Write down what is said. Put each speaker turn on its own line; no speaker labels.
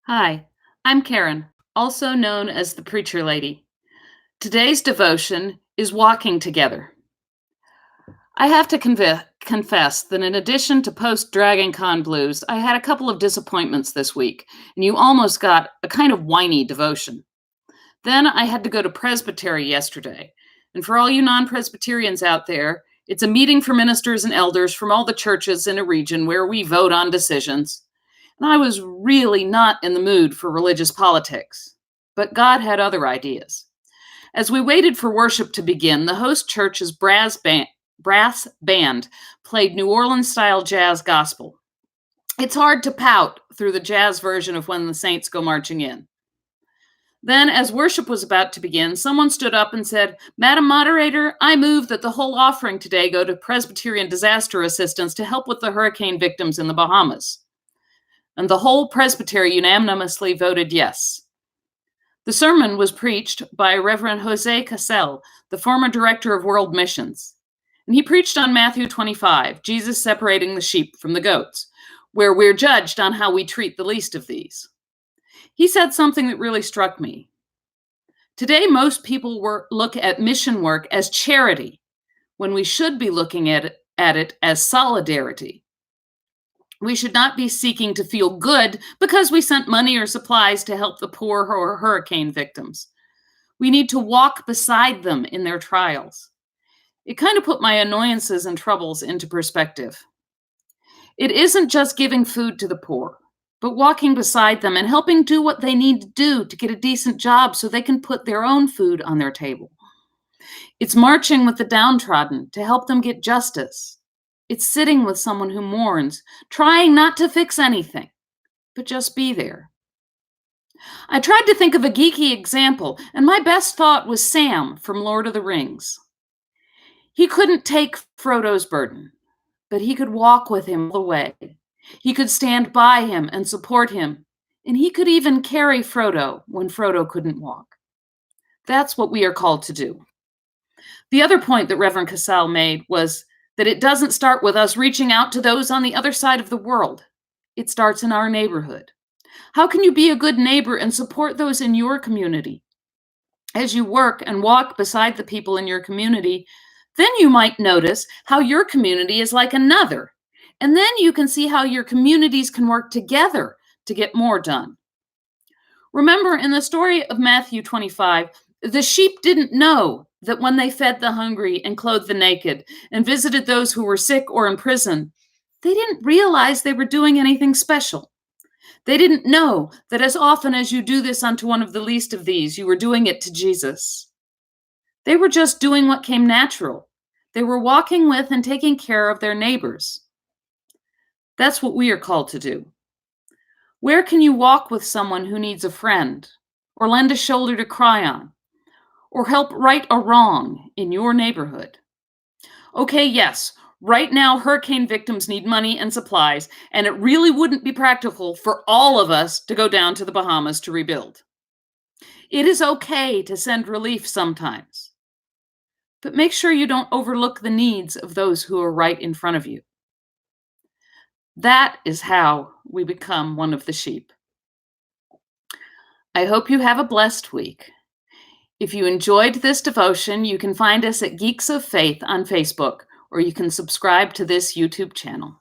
Hi, I'm Karen, also known as the Preacherlady. Today's devotion is walking together. I have to confess that in addition to post Dragon Con blues, I had a couple of disappointments this week, and you almost got a kind of whiny devotion. Then I had to go to Presbytery yesterday. And for all you non Presbyterians out there, it's a meeting for ministers and elders from all the churches in a region where we vote on decisions. And I was really not in the mood for religious politics. But God had other ideas. As we waited for worship to begin, the host church's brass band played New Orleans style jazz gospel. It's hard to pout through the jazz version of When the Saints Go Marching In. Then, as worship was about to begin, someone stood up and said, "Madam Moderator, I move that the whole offering today go to Presbyterian disaster assistance to help with the hurricane victims in the Bahamas." And the whole presbytery unanimously voted yes. The sermon was preached by Reverend Jose Casel, the former director of World Missions. And he preached on Matthew 25, Jesus separating the sheep from the goats, where we're judged on how we treat the least of these. He said something that really struck me. Today, most people look at mission work as charity, when we should be looking at it as solidarity. We should not be seeking to feel good because we sent money or supplies to help the poor or hurricane victims. We need to walk beside them in their trials. It kind of put my annoyances and troubles into perspective. It isn't just giving food to the poor, but walking beside them and helping do what they need to do to get a decent job so they can put their own food on their table. It's marching with the downtrodden to help them get justice. It's sitting with someone who mourns, trying not to fix anything, but just be there. I tried to think of a geeky example, and my best thought was Sam from Lord of the Rings. He couldn't take Frodo's burden, but he could walk with him all the way. He could stand by him and support him, and he could even carry Frodo when Frodo couldn't walk. That's what we are called to do. The other point that Reverend Casal made was that it doesn't start with us reaching out to those on the other side of the world. It starts in our neighborhood. How can you be a good neighbor and support those in your community? As you work and walk beside the people in your community, then you might notice how your community is like another. And then you can see how your communities can work together to get more done. Remember, in the story of Matthew 25, the sheep didn't know that when they fed the hungry and clothed the naked and visited those who were sick or in prison, they didn't realize they were doing anything special. They didn't know that as often as you do this unto one of the least of these, you were doing it to Jesus. They were just doing what came natural. They were walking with and taking care of their neighbors. That's what we are called to do. Where can you walk with someone who needs a friend, or lend a shoulder to cry on, or help right a wrong in your neighborhood? Okay, yes, right now hurricane victims need money and supplies, and it really wouldn't be practical for all of us to go down to the Bahamas to rebuild. It is okay to send relief sometimes, but make sure you don't overlook the needs of those who are right in front of you. That is how we become one of the sheep. I hope you have a blessed week. If you enjoyed this devotion, you can find us at Geeks of Faith on Facebook, or you can subscribe to this YouTube channel.